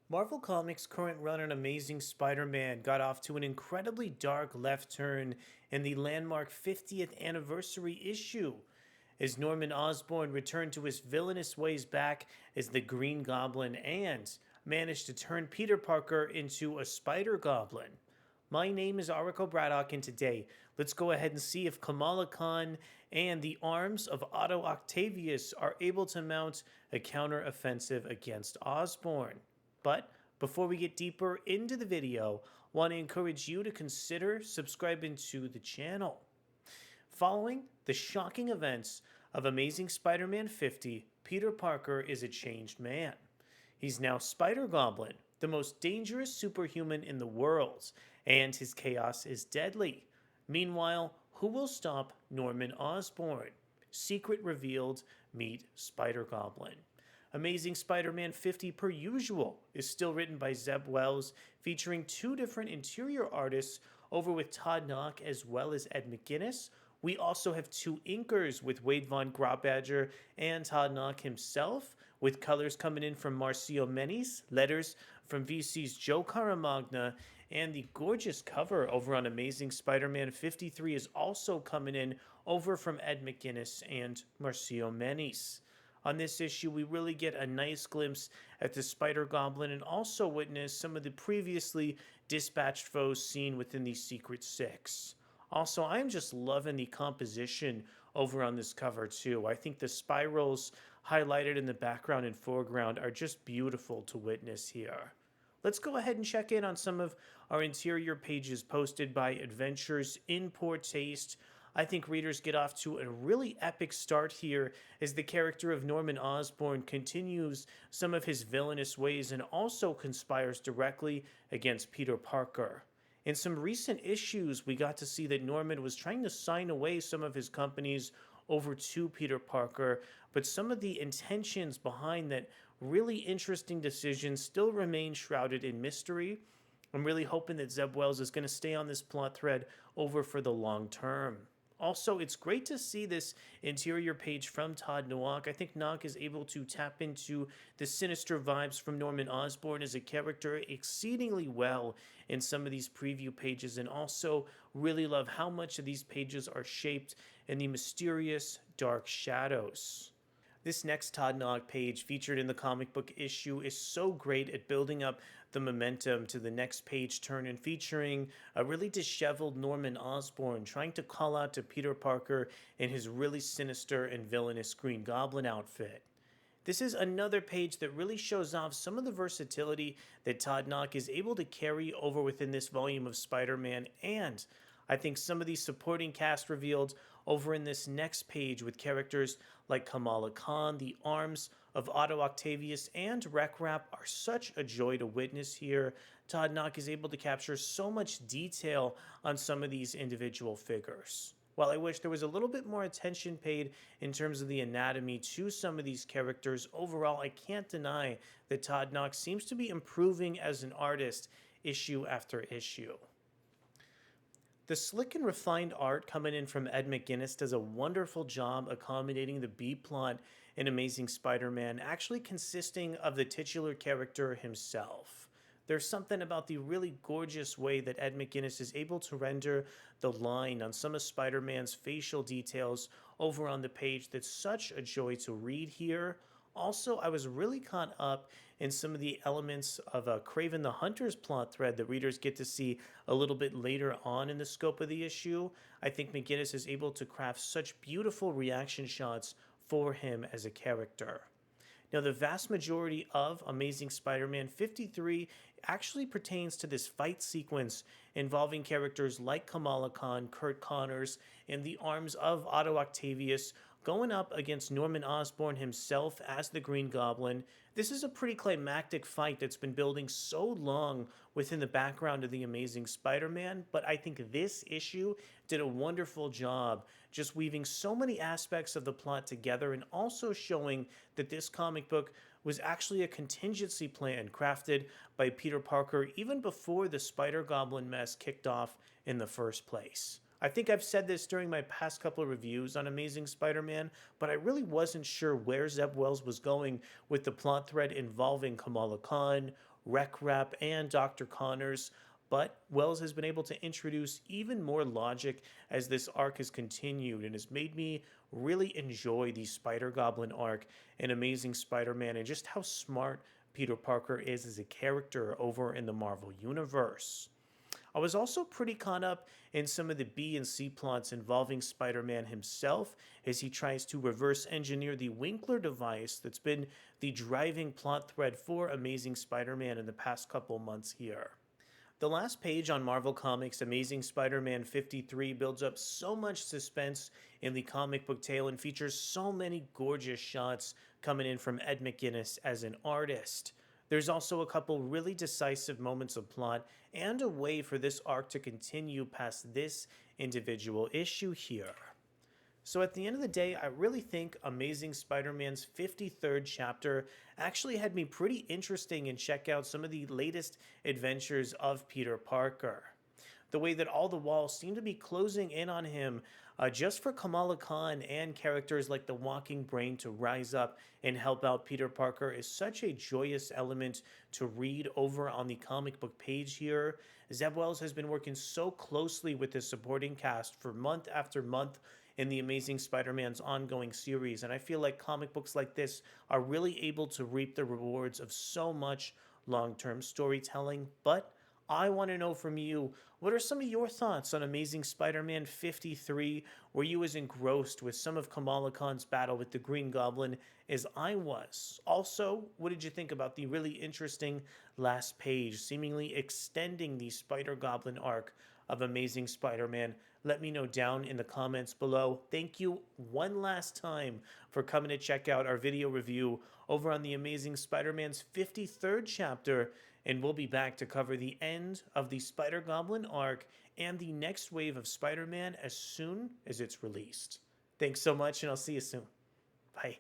Marvel Comics' current run on Amazing Spider-Man got off to an incredibly dark left turn in the landmark 50th anniversary issue, as Norman Osborn returned to his villainous ways back as the Green Goblin and managed to turn Peter Parker into a spider-goblin. My name is Ariko Braddock, and today let's go ahead and see if Kamalakhan and the arms of Otto Octavius are able to mount a counter-offensive against Osborn. But before we get deeper into the video, I want to encourage you to consider subscribing to the channel. Following the shocking events of Amazing Spider-Man 50, Peter Parker is a changed man. He's now Spider-Goblin, the most dangerous superhuman in the world, and his chaos is deadly. Meanwhile, who will stop Norman Osborn? Secret revealed, meet Spider-Goblin. Amazing Spider-Man 50, per usual, is still written by Zeb Wells, featuring two different interior artists over with Todd Nauck as well as Ed McGuinness. We also have two inkers with Wade von Grawbadger and Todd Nauck himself, with colors coming in from Marcio Menyz, letters from VC's Joe Caramagna, and the gorgeous cover over on Amazing Spider-Man 53 is also coming in over from Ed McGuinness and Marcio Menyz. On this issue, we really get a nice glimpse at the Spider-Goblin and also witness some of the previously dispatched foes seen within the Secret Six. Also, I'm just loving the composition over on this cover too. I think the spirals highlighted in the background and foreground are just beautiful to witness here. Let's go ahead and check in on some of our interior pages posted by Adventures in Poor Taste. I think readers get off to a really epic start here as the character of Norman Osborn continues some of his villainous ways and also conspires directly against Peter Parker. In some recent issues, we got to see that Norman was trying to sign away some of his companies over to Peter Parker, but some of the intentions behind that really interesting decision still remain shrouded in mystery. I'm really hoping that Zeb Wells is going to stay on this plot thread over for the long term. Also, it's great to see this interior page from Todd Nauck. I think Nauck is able to tap into the sinister vibes from Norman Osborn as a character exceedingly well in some of these preview pages, and also really love how much of these pages are shaped in the mysterious dark shadows. This next Todd Nauck page featured in the comic book issue is so great at building up the momentum to the next page turn and featuring a really disheveled Norman Osborn trying to call out to Peter Parker in his really sinister and villainous Green Goblin outfit. This is another page that really shows off some of the versatility that Todd Nauck is able to carry over within this volume of Spider-Man, and I think some of these supporting cast revealed over in this next page with characters like Kamalakhan, the arms of Otto Octavius, and Wreck-Rap are such a joy to witness here. Todd Nauck is able to capture so much detail on some of these individual figures. While I wish there was a little bit more attention paid in terms of the anatomy to some of these characters, overall I can't deny that Todd Nauck seems to be improving as an artist issue after issue. The slick and refined art coming in from Ed McGuinness does a wonderful job accommodating the B-plot in Amazing Spider-Man, actually consisting of the titular character himself. There's something about the really gorgeous way that Ed McGuinness is able to render the line on some of Spider-Man's facial details over on the page that's such a joy to read here. Also, I was really caught up in some of the elements of a Kraven the Hunter's plot thread that readers get to see a little bit later on in the scope of the issue. I think McGuinness is able to craft such beautiful reaction shots for him as a character. Now, the vast majority of Amazing Spider-Man 53 actually pertains to this fight sequence involving characters like Kamala Khan, Kurt Connors, and the arms of Otto Octavius going up against Norman Osborn himself as the Green Goblin. This is a pretty climactic fight that's been building so long within the background of the Amazing Spider-Man, but I think this issue did a wonderful job just weaving so many aspects of the plot together and also showing that this comic book was actually a contingency plan crafted by Peter Parker even before the Spider-Goblin mess kicked off in the first place. I think I've said this during my past couple of reviews on Amazing Spider-Man, but I really wasn't sure where Zeb Wells was going with the plot thread involving Kamala Khan, Wreck Rap, and Dr. Connors. But Wells has been able to introduce even more logic as this arc has continued and has made me really enjoy the Spider-Goblin arc in Amazing Spider-Man and just how smart Peter Parker is as a character over in the Marvel Universe. I was also pretty caught up in some of the B and C plots involving Spider-Man himself as he tries to reverse engineer the Winkler device that's been the driving plot thread for Amazing Spider-Man in the past couple months here. The last page on Marvel Comics' Amazing Spider-Man 53 builds up so much suspense in the comic book tale and features so many gorgeous shots coming in from Ed McGuinness as an artist. There's also a couple really decisive moments of plot and a way for this arc to continue past this individual issue here. So at the end of the day, I really think Amazing Spider-Man's 53rd chapter actually had me pretty interesting and check out some of the latest adventures of Peter Parker. The way that all the walls seem to be closing in on him just for Kamala Khan and characters like the Walking Brain to rise up and help out Peter Parker is such a joyous element to read over on the comic book page here. Zeb Wells has been working so closely with the supporting cast for month after month in the Amazing Spider-Man's ongoing series, and I feel like comic books like this are really able to reap the rewards of so much long-term storytelling. But I want to know from you, what are some of your thoughts on Amazing Spider-Man 53? Were you as engrossed with some of Kamala Khan's battle with the Green Goblin as I was? Also, what did you think about the really interesting last page, seemingly extending the Spider-Goblin arc of Amazing Spider-Man? Let me know down in the comments below. Thank you one last time for coming to check out our video review over on the Amazing Spider-Man's 53rd chapter, and we'll be back to cover the end of the Spider-Goblin arc and the next wave of Spider-Man as soon as it's released. Thanks so much, and I'll see you soon. Bye.